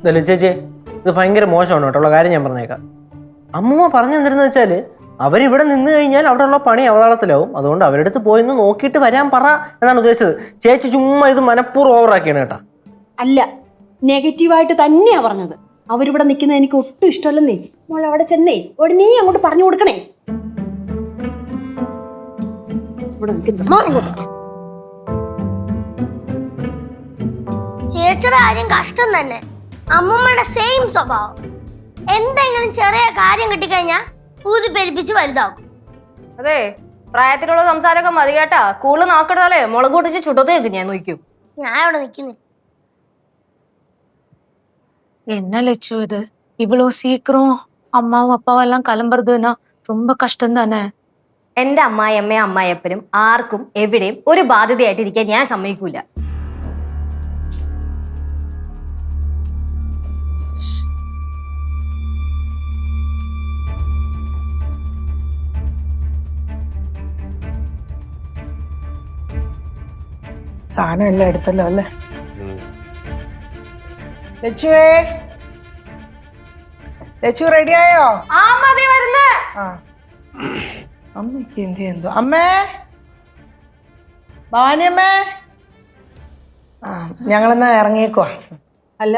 ഇതല്ലേ ചേച്ചി, ഇത് ഭയങ്കര മോശമാണ് കേട്ടുള്ള കാര്യം ഞാൻ പറഞ്ഞേക്കാം. അമ്മൂമ്മ പറഞ്ഞു തന്നിരുന്നു വെച്ചാൽ അവരിവിടെ നിന്ന് കഴിഞ്ഞാൽ അവിടെ ഉള്ള പണി അവതാളത്തിലാവും. അതുകൊണ്ട് അവരുടെ അടുത്ത് പോയിന്ന് നോക്കിയിട്ട് വരാൻ പറ എന്നാണ് ഉദ്ദേശിച്ചത്. ചേച്ചി ചുമ്മാ ഇത് മനഃപൂർവ്വം ഓവറാക്കിയാണ് കേട്ടാ. അല്ല, നെഗറ്റീവായിട്ട് തന്നെയാ പറഞ്ഞത്. അവരിവിടെ നിൽക്കുന്നത് എനിക്ക് ഒട്ടും ഇഷ്ടമല്ലെന്നേ. മോൾ അവിടെ ചെന്നേ ഉടനെ അങ്ങോട്ട് പറഞ്ഞു കൊടുക്കണേ. ചേച്ചിയുടെ കാര്യം കഷ്ടം തന്നെ. അമ്മൂമ്മയുടെ സെയിം സ്വഭാവം. എന്തെങ്കിലും ചെറിയ കാര്യം കിട്ടിക്കഴിഞ്ഞാ ഊതി പെരുപ്പിച്ച് വലുതാക്കും. അതെ, പ്രായത്തിലുള്ള സംസാരമൊക്കെ മതി കേട്ടാ. കൂടുതൽ നോക്കട്ടാലേ മുളക് പൊട്ടിച്ച് ചുട്ടത്തേക്ക് ഞാൻ നോക്കും. ഞാൻ ഇവിടെ നിൽക്കുന്നില്ല. என்ன லட்சு இது இவ்வளோ சீக்கிரம் அம்மாவும் அப்பாவும் எல்லாம் கிளம்புறதுன்னா ரொம்ப கஷ்டம் தானே. എന്റെ അമ്മായിയമ്മയും അമ്മായിയപ്പനും ആർക്കും എവിടെയും ഒരു ബാധ്യതയായിട്ടിരിക്കാൻ ഞാൻ സമ്മതിക്കൂല. സാധനം എല്ലാം എടുത്തല്ലോ അല്ലേ? ലച്ചുവേ, ലച്ചു റെഡിയായോ? അമ്മയ്ക്ക് എന്ത് ചെയ്യുന്നു? അമ്മേ, ഭവാനിയമ്മേ. ഞങ്ങളെന്നാ ഇറങ്ങിയേക്കുവാ. അല്ല,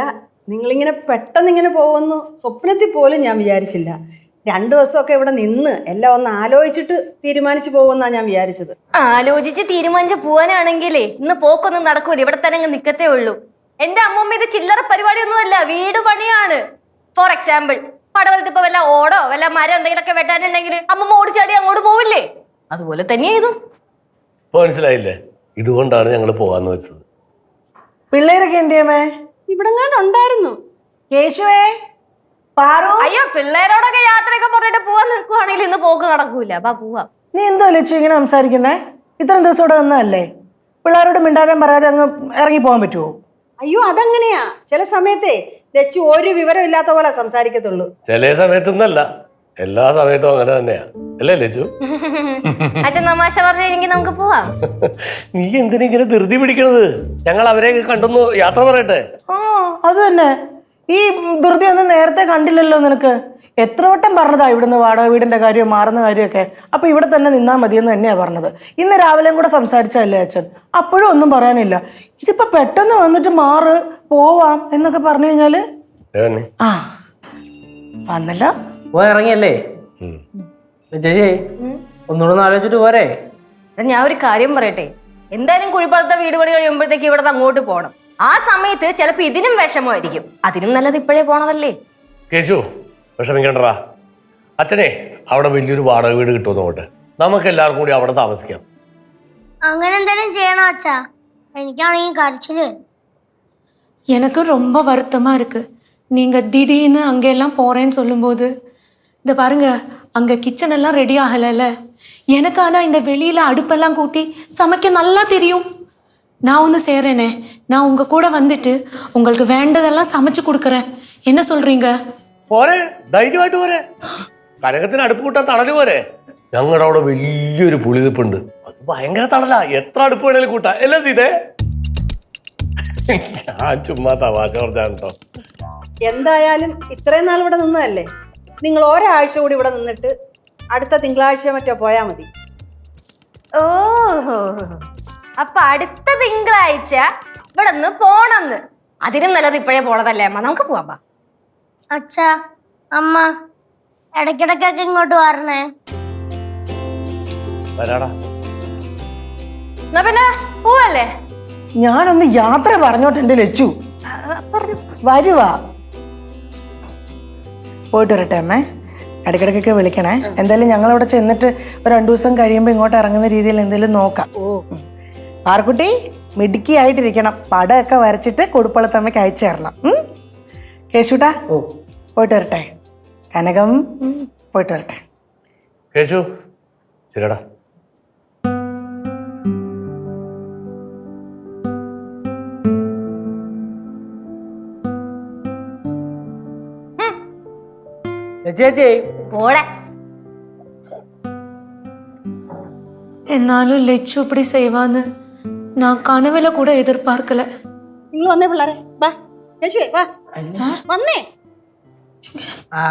നിങ്ങളിങ്ങനെ പെട്ടെന്ന് ഇങ്ങനെ പോകുമെന്ന് സ്വപ്നത്തിൽ പോലും ഞാൻ വിചാരിച്ചില്ല. 2 ദിവസമൊക്കെ ഇവിടെ നിന്ന് എല്ലാം ഒന്ന് ആലോചിച്ചിട്ട് തീരുമാനിച്ചു പോകുമെന്നാണ് ഞാൻ വിചാരിച്ചത്. ആലോചിച്ച് തീരുമാനിച്ച് പോവാനാണെങ്കിലേ ഇന്ന് പോക്കൊന്നും നടക്കൂല. ഇവിടെ തന്നെ അങ്ങ് നിക്കത്തേ ഉള്ളൂ. എന്റെ അമ്മൂമ്മ ഇത് ചില്ലറ പരിപാടിയൊന്നുമല്ല, വീട് പണിയാണ്. ഫോർ എക്സാമ്പിൾ, പടവലത്ത് ഇപ്പൊ വല്ല ഓടോ വല്ല മരം എന്തെങ്കിലുമൊക്കെ വെട്ടാനുണ്ടെങ്കിൽ അമ്മൂമ്മ ഓടിച്ചാടി അങ്ങോട്ട് പോവില്ലേ? അതുപോലെ തന്നെയാ ഇതും. മനസ്സിലായില്ലേ? ഇതുകൊണ്ടാണ് ഞങ്ങൾ പോവാന്ന് വെച്ചത്. പിള്ളേരൊക്കെ എന്തിയമ്മേ? ഇവിടെ ഉണ്ടായിരുന്നു. കേശുവേ, പാറു. അയ്യോ, പിള്ളേരോടൊക്കെ യാത്രയൊക്കെ പറഞ്ഞിട്ട് പോവാൻ നിൽക്കുവാണെങ്കിൽ ഇന്ന് പോക്ക് നടക്കൂല. അപ്പൊ പോവാ. നീ എന്തോ ലച്ചു ഇങ്ങനെ സംസാരിക്കുന്നേ? ഇത്രയും ദിവസം ഇവിടെ വന്നതല്ലേ? പിള്ളേരോട് മിണ്ടാതെ പറയാതെ അങ്ങ് ഇറങ്ങി പോകാൻ പറ്റുമോ? അയ്യോ, അതങ്ങനെയാ. ചില സമയത്തേ ലച്ചു ഒരു വിവരം ഇല്ലാത്ത പോലെ സംസാരിക്കത്തുള്ളൂ. ചില സമയത്തൊന്നല്ല, എല്ലാ സമയത്തും അങ്ങനെ തന്നെയാ അല്ലേ ലച്ചു? അച്ഛൻ തമാശ പറഞ്ഞെങ്കിൽ നമുക്ക് പോവാം. നീ എന്തിനാ ഇങ്ങനെ ധൃതി പിടിക്കണത്? ഞങ്ങൾ അവരെ കണ്ടൊന്ന് യാത്ര പറയട്ടെ. അത് തന്നെ. ഈ ധൃതി ഒന്നും നേരത്തെ കണ്ടില്ലല്ലോ നിനക്ക്. എത്ര വട്ടം പറഞ്ഞതാ ഇവിടുന്ന് വാടക വീടിന്റെ കാര്യം മാറുന്ന കാര്യമൊക്കെ. അപ്പൊ ഇവിടെ തന്നെ നിന്നാ മതിയെന്ന് തന്നെയാ പറഞ്ഞത്. ഇന്ന് രാവിലെയും കൂടെ സംസാരിച്ചല്ലേ അച്ഛൻ. അപ്പോഴും ഒന്നും പറയാനില്ല. ഇതിപ്പോ പെട്ടെന്ന് വന്നിട്ട് മാറ് പോവാം എന്നൊക്കെ പറഞ്ഞു കഴിഞ്ഞാല് വന്നല്ല പോയി ഇറങ്ങിയല്ലേ ചേച്ചി? ഒന്നുകൂടെ ആലോചിച്ചിട്ട് പോരെ? ഞാൻ ഒരു കാര്യം പറയട്ടെ. എന്തായാലും കുഴിപ്പളത്തെ വീട് പണി കഴിയുമ്പോഴത്തേക്ക് ഇവിടെ അങ്ങോട്ട് പോകണം. ആ സമയത്ത് ചിലപ്പോ ഇതിനും വിഷമമായിരിക്കും. അതിനും നല്ലത് ഇപ്പോഴേ പോണതല്ലേ. കേശു, വിഷമിക്കണ്ടടാ. അച്ഛനെ അവിടെ വലിയൊരു വാടക വീട് കിട്ടുമോ നോട്ടെ. നമുക്ക് എല്ലാവർക്കും കൂടി അവിടെ താമസിക്കാം. അങ്ങനെ എന്തെങ്കിലും ചെയ്യണോ അച്ഛാ? എനിക്കാണെങ്കിൽ കരച്ചില്. எனக்கு ரொம்ப வருத்தமா இருக்கு. நீங்க திடீர்னு அங்கெல்லாம் போறேன்னு சொல்லும்போது இந்த பாருங்க, அங்க கிச்சன் எல்லாம் ரெடி ஆகலைல்ல. எனக்கு ஆனா இந்த வெளியில அடுப்பெல்லாம் கூட்டி சமைக்க நல்லா தெரியும். நான் வந்து சேரேனே, நான் உங்க கூட வந்துட்டு உங்களுக்கு வேண்டதெல்லாம் சமைச்சு கொடுக்குறேன். என்ன சொல்றீங்க? പോരെ, ധൈര്യമായിട്ട് പോരെ. കനകത്തിന് അടുപ്പ് കൂട്ടാൻ തണല് പോരെ. ഞങ്ങളുടെ അവിടെ വലിയൊരു പുളിനിപ്പുണ്ട്. അത് ഭയങ്കര തണലാ. എത്ര അടുപ്പ് വേണേലും കൂട്ടാ. എല്ലാം സീതേ. ഞാൻ ചുമ്മാ തമാശ പറഞ്ഞാണ് കേട്ടോ. എന്തായാലും ഇത്രയും നാൾ ഇവിടെ നിന്നതല്ലേ. നിങ്ങൾ ഒരാഴ്ച കൂടി ഇവിടെ നിന്നിട്ട് അടുത്ത തിങ്കളാഴ്ച മറ്റോ പോയാൽ മതി. ഓഹോ, അപ്പൊ അടുത്ത തിങ്കളാഴ്ച ഇവിടെ നിന്ന് പോണെന്ന്. അതിനും നല്ലത് ഇപ്പോഴേ പോണതല്ലേ അമ്മ. നമുക്ക് പോവാം. അച്ഛാ, അമ്മ ഇടയ്ക്കിടയ്ക്കൊക്കെ ഇങ്ങോട്ട് വരണേ. വരാടാ. എന്നാ പിന്നെ പോവല്ലേ? ഞാനൊന്ന് യാത്ര പറഞ്ഞോട്ടെ ലച്ചു. വരുവാ, പോയിട്ട് വരട്ടെ അമ്മേ. ഇടയ്ക്കിടയ്ക്കൊക്കെ വിളിക്കണേ. എന്തായാലും ഞങ്ങളവിടെ ചെന്നിട്ട് ഒരു 2 ദിവസം കഴിയുമ്പോൾ ഇങ്ങോട്ട് ഇറങ്ങുന്ന രീതിയിൽ എന്തെങ്കിലും നോക്കാം. പാർക്കുട്ടി മിടുക്കി ആയിട്ടിരിക്കണം. പടമൊക്കെ വരച്ചിട്ട് കൊടുപ്പളത്തമ്മയ്ക്ക് അയച്ചു തരണം. കേശുട്ടാ, പോയിട്ട് വരട്ടെ. കനകം, പോയിട്ട് വരട്ടെ. കേശു, ശരിടാ. ചേച്ചി പോടെ. എന്നാലും ലച്ചു இப்படி செய்வான்னு நான் கனவுல கூட எதிர்பார்க்கல. നിങ്ങൾ വന്നേ പിള്ളേരെ, വാ യേശുവേ വാ. വന്നേ ആ